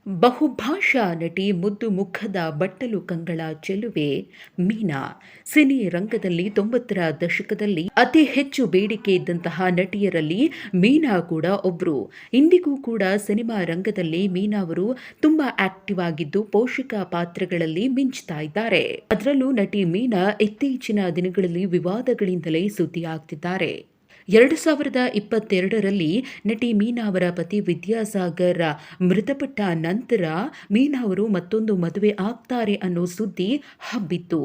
ಬಹುಭಾಷಾ ನಟಿ, ಮುದ್ದು ಮುಖದ ಬಟ್ಟಲು ಕಂಗಳ ಚೆಲುವೆ ಮೀನಾ. ಸಿನಿ ರಂಗದಲ್ಲಿ 90ರ ದಶಕದಲ್ಲಿ ಅತಿ ಹೆಚ್ಚು ಬೇಡಿಕೆ ಇದ್ದಂತಹ ನಟಿಯರಲ್ಲಿ ಮೀನಾ ಕೂಡ ಒಬ್ರು. ಇಂದಿಗೂ ಕೂಡ ಸಿನಿಮಾ ರಂಗದಲ್ಲಿ ಮೀನಾ ಅವರು ತುಂಬಾ ಆಕ್ಟಿವ್ ಆಗಿದ್ದು ಪೋಷಕ ಪಾತ್ರಗಳಲ್ಲಿ ಮಿಂಚ್ತಾ ಇದ್ದಾರೆ. ಅದರಲ್ಲೂ ನಟಿ ಮೀನಾ ಇತ್ತೀಚಿನ ದಿನಗಳಲ್ಲಿ ವಿವಾದಗಳಿಂದಲೇ ಸುದ್ದಿಯಾಗ್ತಿದ್ದಾರೆ. 2022ರಲ್ಲಿ ನಟಿ ಮೀನಾ ಅವರ ಪತಿ ವಿದ್ಯಾಸಾಗರ್ ಮೃತಪಟ್ಟ ನಂತರ ಮೀನಾ ಅವರು ಮತ್ತೊಂದು ಮದುವೆ ಆಗ್ತಾರೆ ಅನ್ನೋ ಸುದ್ದಿ ಹಬ್ಬಿತ್ತು.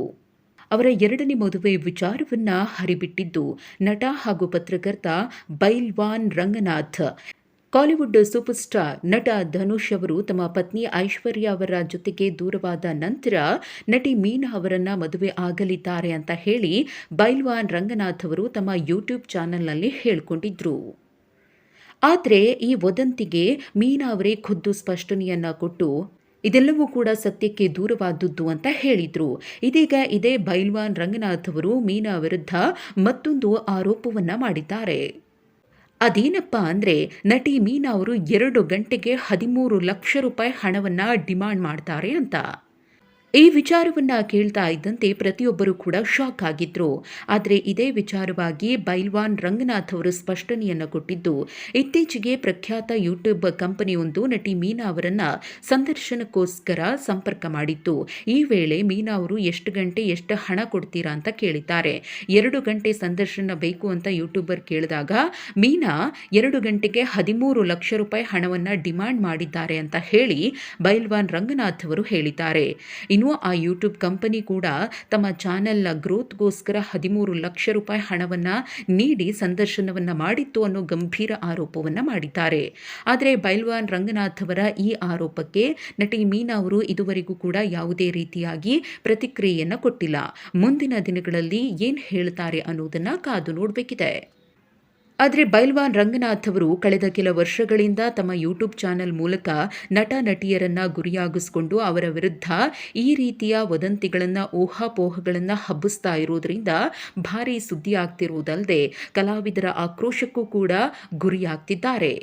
ಅವರ ಎರಡನೇ ಮದುವೆ ವಿಚಾರವನ್ನ ಹರಿಬಿಟ್ಟಿದ್ದು ನಟ ಹಾಗೂ ಪತ್ರಕರ್ತ ಬೈಲ್ವಾನ್ ರಂಗನಾಥ್. ಕಾಲಿವುಡ್ ಸೂಪರ್ ಸ್ಟಾರ್ ನಟ ಧನುಷ್ ಅವರು ತಮ್ಮ ಪತ್ನಿ ಐಶ್ವರ್ಯ ಅವರ ಜೊತೆಗೆ ದೂರವಾದ ನಂತರ ನಟಿ ಮೀನಾ ಅವರನ್ನ ಮದುವೆ ಆಗಲಿದ್ದಾರೆ ಅಂತ ಹೇಳಿ ಬೈಲ್ವಾನ್ ರಂಗನಾಥ್ ಅವರು ತಮ್ಮ ಯೂಟ್ಯೂಬ್ ಚಾನೆಲ್ನಲ್ಲಿ ಹೇಳಿಕೊಂಡಿದ್ರು. ಆದರೆ ಈ ವದಂತಿಗೆ ಮೀನಾ ಅವರೇ ಖುದ್ದು ಸ್ಪಷ್ಟನೆಯನ್ನ ಕೊಟ್ಟು ಇದೆಲ್ಲವೂ ಕೂಡ ಸತ್ಯಕ್ಕೆ ದೂರವಾದದ್ದು ಅಂತ ಹೇಳಿದ್ರು. ಇದೀಗ ಇದೇ ಬೈಲ್ವಾನ್ ರಂಗನಾಥ್ ಅವರು ಮೀನಾ ವಿರುದ್ಧ ಮತ್ತೊಂದು ಆರೋಪವನ್ನ ಮಾಡಿದ್ದಾರೆ. ಅದೇನಪ್ಪಾ ಅಂದ್ರೆ ನಟಿ ಮೀನಾ ಅವರು 2 ಗಂಟೆಗೆ 13 ಲಕ್ಷ ರೂಪಾಯಿ ಹಣವನ್ನ ಡಿಮಾಂಡ್ ಮಾಡ್ತಾರೆ ಅಂತ. ಈ ವಿಚಾರವನ್ನ ಕೇಳ್ತಾ ಇದ್ದಂತೆ ಪ್ರತಿಯೊಬ್ಬರು ಕೂಡ ಶಾಕ್ ಆಗಿದ್ರು. ಆದರೆ ಇದೇ ವಿಚಾರವಾಗಿ ಬೈಲ್ವಾನ್ ರಂಗನಾಥ್ ಅವರು ಸ್ಪಷ್ಟನೆಯನ್ನ ಕೊಟ್ಟಿದ್ದು, ಇತ್ತೀಚೆಗೆ ಪ್ರಖ್ಯಾತ ಯೂಟ್ಯೂಬ್ ಕಂಪನಿಯೊಂದು ನಟಿ ಮೀನಾ ಅವರನ್ನ ಸಂದರ್ಶನಕ್ಕೋಸ್ಕರ ಸಂಪರ್ಕ ಮಾಡಿತ್ತು. ಈ ವೇಳೆ ಮೀನಾ ಅವರು ಎಷ್ಟು ಗಂಟೆ ಎಷ್ಟು ಹಣ ಕೊಡ್ತೀರಾ ಅಂತ ಕೇಳಿದ್ದಾರೆ. 2 ಗಂಟೆ ಸಂದರ್ಶನ ಬೇಕು ಅಂತ ಯೂಟ್ಯೂಬರ್ ಕೇಳಿದಾಗ ಮೀನಾ 2 ಗಂಟೆಗೆ 13 ಲಕ್ಷ ರೂಪಾಯಿ ಹಣವನ್ನ ಡಿಮಾಂಡ್ ಮಾಡಿದ್ದಾರೆ ಅಂತ ಹೇಳಿ ಬೈಲ್ವಾನ್ ರಂಗನಾಥ್ ಅವರು ಹೇಳಿದ್ದಾರೆ. ಇನ್ನು ಆ ಯೂಟ್ಯೂಬ್ ಕಂಪನಿ ಕೂಡ ತಮ್ಮ ಚಾನೆಲ್ನ ಗ್ರೋತ್ಗೋಸ್ಕರ 13 ಲಕ್ಷ ರೂಪಾಯಿ ಹಣವನ್ನ ನೀಡಿ ಸಂದರ್ಶನವನ್ನ ಮಾಡಿತ್ತು ಅನ್ನೋ ಗಂಭೀರ ಆರೋಪವನ್ನ ಮಾಡಿದ್ದಾರೆ. ಆದರೆ ಬೈಲ್ವಾನ್ ರಂಗನಾಥ್ ಅವರ ಈ ಆರೋಪಕ್ಕೆ ನಟಿ ಮೀನಾ ಅವರು ಇದುವರೆಗೂ ಕೂಡ ಯಾವುದೇ ರೀತಿಯಾಗಿ ಪ್ರತಿಕ್ರಿಯೆಯನ್ನ ಕೊಟ್ಟಿಲ್ಲ. ಮುಂದಿನ ದಿನಗಳಲ್ಲಿ ಏನ್ ಹೇಳ್ತಾರೆ ಅನ್ನೋದನ್ನ ಕಾದು ನೋಡಬೇಕಿದೆ. ಆದರೆ ಬೈಲ್ವಾನ್ ರಂಗನಾಥ್ ಅವರು ಕಳೆದ ಕೆಲ ವರ್ಷಗಳಿಂದ ತಮ್ಮ ಯೂಟ್ಯೂಬ್ ಚಾನೆಲ್ ಮೂಲಕ ನಟ ನಟಿಯರನ್ನ ಗುರಿಯಾಗಿಸಿಕೊಂಡು ಅವರ ವಿರುದ್ಧ ಈ ರೀತಿಯ ವದಂತಿಗಳನ್ನು ಊಹಾಪೋಹಗಳನ್ನು ಹಬ್ಬಿಸ್ತಾ ಇರೋದ್ರಿಂದ ಭಾರಿ ಸುದ್ದಿ ಆಗ್ತಿರುವುದಲ್ಲದೆ ಕಲಾವಿದರ ಆಕ್ರೋಶಕ್ಕೂ ಕೂಡ ಗುರಿಯಾಗ್ತಿದ್ದಾರೆ.